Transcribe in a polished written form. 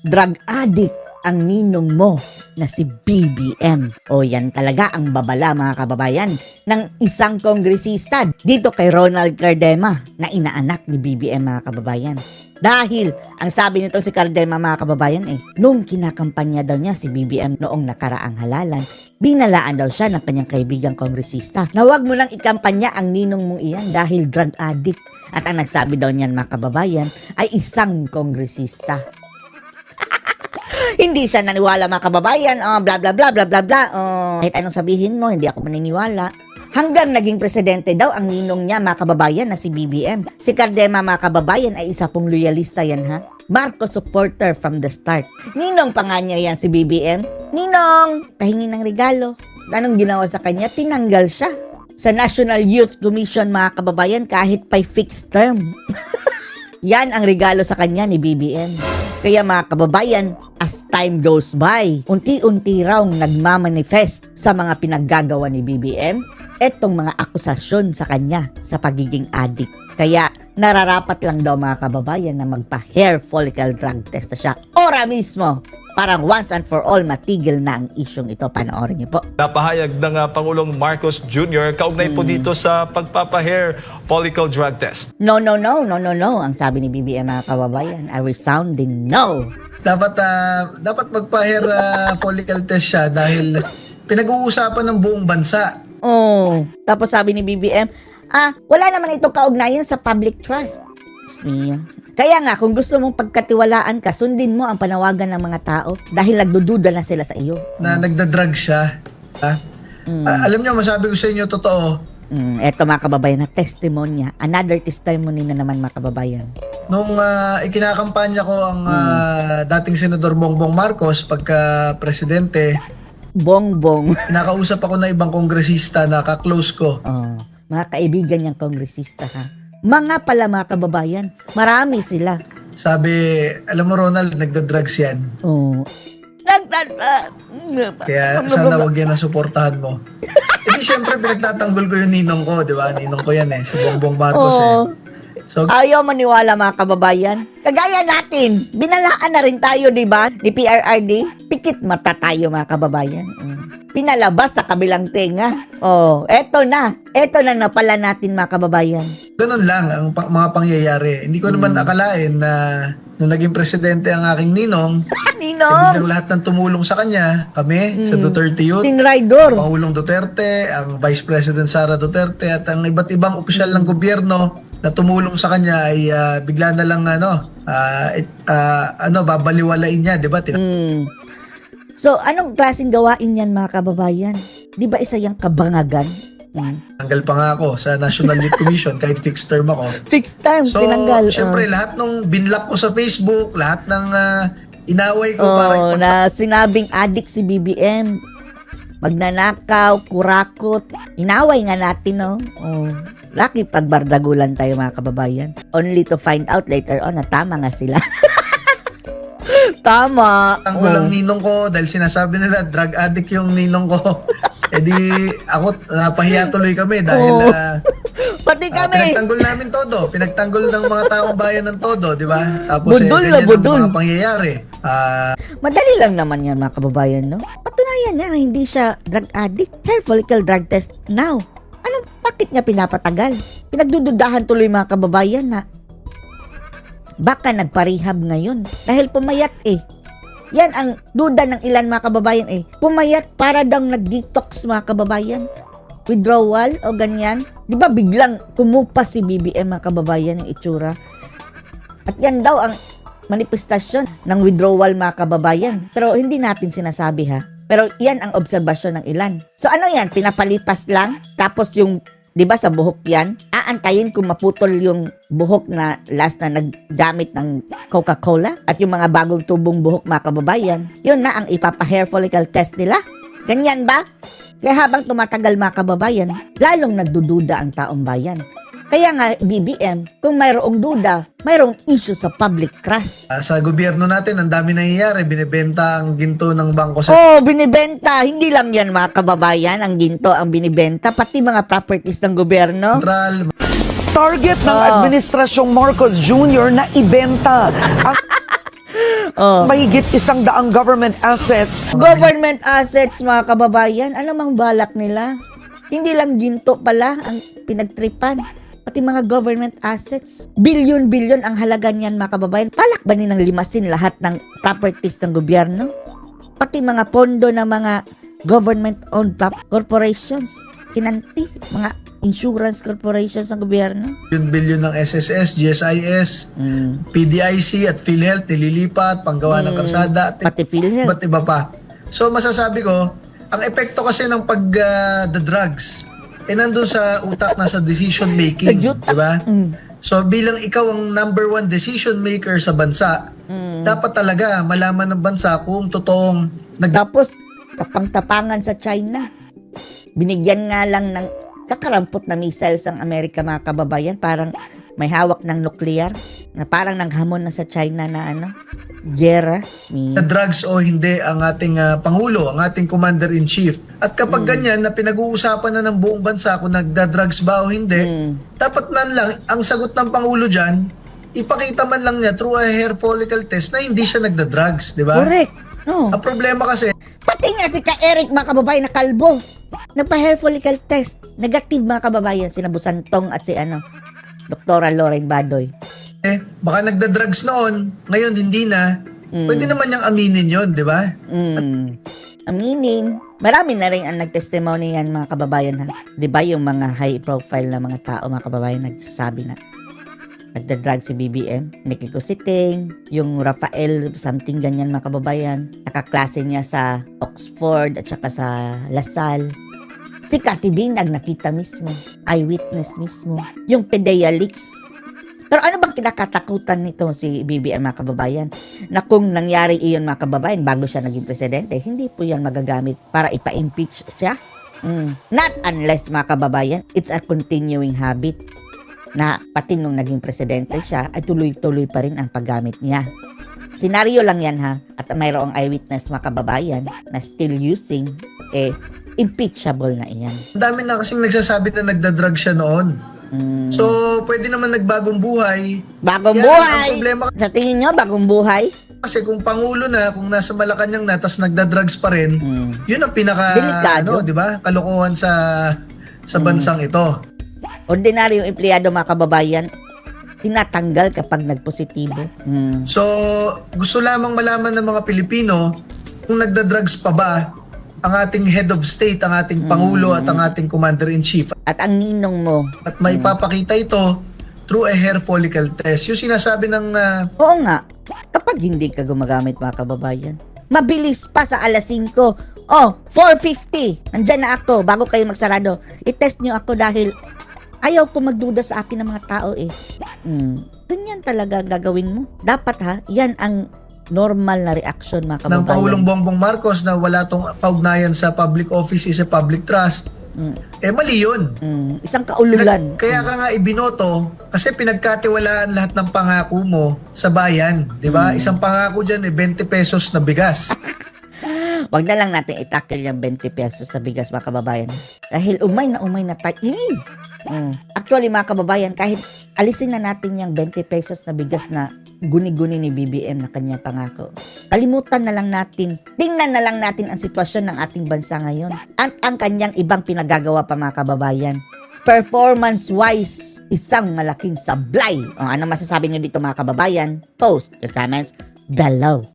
drug addict ang ninong mo na si BBM. O yan talaga ang babala mga kababayan ng isang kongresista dito kay Ronald Cardema na inaanak ni BBM mga kababayan. Dahil ang sabi nito si Cardema mga kababayan nung kinakampanya daw niya si BBM noong nakaraang halalan, binalaan daw siya ng kanyang kaibigang kongresista na wag mo lang ikampanya ang ninong mong iyan dahil drug addict. At ang nagsabi daw niyan mga kababayan ay isang kongresista. Hindi siya naniwala mga kababayan, bla bla bla bla bla bla. Kahit anong sabihin mo, hindi ako maniniwala. Hanggang naging presidente daw ang ninong niya mga kababayan na si BBM. Si Cardema mga kababayan ay isa pong loyalista yan ha. Marcos supporter from the start. Ninong pa nga niya yan si BBM. Ninong, pahingi ng regalo. Anong ginawa sa kanya? Tinanggal siya sa National Youth Commission mga kababayan kahit pa fixed term. Yan ang regalo sa kanya ni BBM. Kaya mga kababayan, as time goes by, unti-unti raw nagmamanifest sa mga pinaggagawa ni BBM etong mga akusasyon sa kanya sa pagiging addict. Kaya nararapat lang daw mga kababayan na magpa-hair follicle drug test na siya. Ora mismo! Parang once and for all matigil na ang isyong ito. Panoorin niyo po. Napahayag ng Pangulong Marcos Jr. kaugnay po dito sa pagpapa-hair follicle drug test. No. Ang sabi ni BBM mga kababayan, a resounding no. Dapat magpa-hair follicle test siya dahil pinag-uusapan ng buong bansa. Tapos sabi ni BBM, wala naman itong kaugnayan sa public trust. Kaya nga, kung gusto mong pagkatiwalaan ka, sundin mo ang panawagan ng mga tao dahil nagdududa na sila sa iyo. Na nagda-drug siya. Alam niyo, masabi ko sa inyo, totoo. Eto mga kababayan na testimonya. Another testimony na naman mga kababayan. Nung ikinakampanya ko ang dating Senador Bongbong Marcos pagka presidente, Bongbong. nakausap ako na ibang kongresista na ka-close ko. Mga kaibigan niyang kongresista ha. Mga pala mga kababayan, marami sila. Sabi, alam mo Ronald, nagda-drugs yan. Kaya sana wag yan ang suportahan mo. Hindi syempre pinagtatanggol ko yung ninong ko, di ba? Ninong ko yan si Bongbong Marcos So, ayaw maniwala mga kababayan. Kagaya natin, binalaan na rin tayo, di ba? Ni PRRD, pikit mata tayo mga kababayan. Pinalabas sa kabilang tenga. Eto na napala natin mga kababayan. ganun lang ang mga pangyayari. Hindi ko naman akalain na nung naging presidente ang aking ninong, biglang lahat ng tumulong sa kanya, kami, sa Duterte Youth, Tinraidor. Pangulong Duterte, ang Vice President Sara Duterte, at ang iba't ibang opisyal ng gobyerno na tumulong sa kanya ay bigla na lang babaliwalain niya, di ba? So, anong klaseng gawain yan mga kababayan? Di ba isa yung kabangagan? Tanggal pa nga ako sa National Youth Commission kahit fixed term ako. Fixed term, So, tinanggal. syempre, lahat ng binlock ko sa Facebook, lahat ng inaway ko na sinabing addict si BBM. Magnanakaw, kurakot. Inaway nga natin, no? Lucky pagbardagulan tayo mga kababayan. Only to find out later on na tama nga sila. Tama. Tanggol ang ninong ko dahil sinasabi nila drug addict yung ninong ko. Di ako napahiya tuloy kami dahil Pati kami. pinagtanggol namin todo. Pinagtanggol ng mga taong bayan ng todo, di ba? Tapos Budol na ganyan budol. ang mga pangyayari. Madali lang naman yan mga kababayan, no? Patunayan niya na hindi siya drug addict. Hair follicle drug test now. Bakit niya pinapatagal? Pinagdududahan tuloy mga kababayan na baka nagparehab ngayon dahil pumayat Yan ang duda ng ilan mga kababayan Pumayat para daw nag-detox mga kababayan. Withdrawal o ganyan. Di ba biglang kumupa si BBM mga kababayan ng itsura? At yan daw ang manifestasyon ng withdrawal mga kababayan. Pero hindi natin sinasabi ha. Pero yan ang obserbasyon ng ilan. So ano yan? Pinapalipas lang? Tapos yung, di ba sa buhok yan? Aantayin kung maputol yung buhok na last na naggamit ng Coca-Cola at yung mga bagong tubong buhok mga kababayan. Yun na ang ipapa-hair follicle test nila. Ganyan ba? Kaya habang tumatagal mga kababayan, lalong nagdududa ang taong bayan. Kaya nga, BBM, kung mayroong duda, mayroong issue sa public trust. Sa gobyerno natin, ang dami nangyayari. Binibenta ang ginto ng bangko sa... Binibenta. Hindi lang yan mga kababayan, ang ginto ang binibenta, pati mga properties ng gobyerno. Central. Target ng Administrasyong Marcos Jr. na ibenta ang Oh. Mahigit 100 government assets. Government assets, mga kababayan, ano mang balak nila? Hindi lang ginto pala ang pinagtripan. Pati mga government assets. Bilyon-bilyon ang halaga niyan, mga kababayan. Balak ba nilang limasin lahat ng properties ng gobyerno? Pati mga pondo ng mga government-owned corporations. Kinanti, mga insurance corporations ng gobyerno. Bilyon ng SSS, GSIS, PDIC at PhilHealth nililipat, panggawa ng kalsada, at Pati PhilHealth. iba't iba pa. So masasabi ko, ang epekto kasi ng the drugs, nandun sa utak na sa decision making, Sa utak. di ba? So bilang ikaw ang number one decision maker sa bansa, dapat talaga malaman ng bansa kung totoong Tapos, tapang-tapangan sa China. Binigyan nga lang ng kakarampot na missiles ang Amerika, mga kababayan. Parang may hawak ng nuclear na parang nanghamon na sa China na gera. drugs o hindi ang ating Pangulo, ang ating Commander-in-Chief. At kapag ganyan na pinag-uusapan na ng buong bansa kung nagda-drugs ba o hindi, dapat man lang, ang sagot ng Pangulo dyan, ipakita man lang niya through a hair follicle test na hindi siya nagda-drugs, di ba? Correct. No. Ang problema kasi, Pati nga si Ka-Eric, mga kababayan, na kalbo. Nagpa-hair follicle test. Negative, mga kababayan. Sina Busantong at si Doktora Lauren Badoy. baka nagda-drugs noon, ngayon hindi na, pwede naman niyang aminin yon, di ba? Aminin. Marami na rin ang nag-testimony yan, mga kababayan, ha. Di ba yung mga high profile na mga tao, mga kababayan, nagsasabi na nagda-drug si BBM, Nikki Cositing, yung Rafael, something ganyan, mga kababayan. Nakaklase niya sa Oxford at saka sa Lasal. Si Cathy Binag nakita mismo, eyewitness mismo, yung PDEA leaks. Pero ano bang kinakatakutan nito si BBM, mga kababayan? Na kung nangyari iyon, mga kababayan, bago siya naging presidente, hindi po yan magagamit para ipa-impeach siya. Not unless, mga kababayan, it's a continuing habit na pati nung naging presidente siya, ay tuloy-tuloy pa rin ang paggamit niya. Senaryo lang yan, ha? At mayroong eyewitness, mga kababayan, na still using, impeachable na iyan. Ang dami na kasing nagsasabi na nagda-drug siya noon. So, pwede naman nagbagong buhay. Bagong Yan, buhay! ang problema Sa tingin nyo, bagong buhay? kasi kung Pangulo na, kung nasa Malacanang na, tas nagda-drugs pa rin, yun ang pinaka, Delikado. di ba, kalokohan sa bansang ito. Ordinaryong empleyado, mga kababayan, tinatanggal kapag nagpositibo. So, gusto lamang malaman ng mga Pilipino kung nagda-drugs pa ba ang ating head of state, ang ating Pangulo at ang ating Commander-in-Chief. At ang ninong mo, At may papakita ito through a hair follicle test. Yung sinasabi ng oo nga, kapag hindi ka gumagamit, mga kababayan, mabilis pa sa alas 5. 4:50. Nandyan na ako bago kayo magsarado. I-test nyo ako dahil ayaw ko magduda sa akin ng mga tao Ganyan talaga gagawin mo. Dapat, ha, yan ang normal na reaction, mga ng kababayan. Pangulong Bongbong Marcos na wala tong kaugnayan sa public office is a public trust. Mali yun. Isang kaululan. Kaya ka nga ibinoto kasi pinagkatiwalaan lahat ng pangako mo sa bayan. Di ba? Isang pangako dyan 20 pesos na bigas. Wag na lang natin itakil yung 20 pesos sa bigas, mga kababayan. Dahil umay na tayo. Actually, mga kababayan, kahit alisin na natin yung 20 pesos na bigas na guni-guni ni BBM na kanyang pangako, kalimutan na lang natin, tingnan na lang natin ang sitwasyon ng ating bansa ngayon at ang kanyang ibang pinagagawa pa, mga kababayan. Performance-wise, isang malaking sablay. Ano masasabi nyo dito, mga kababayan? Post your comments below.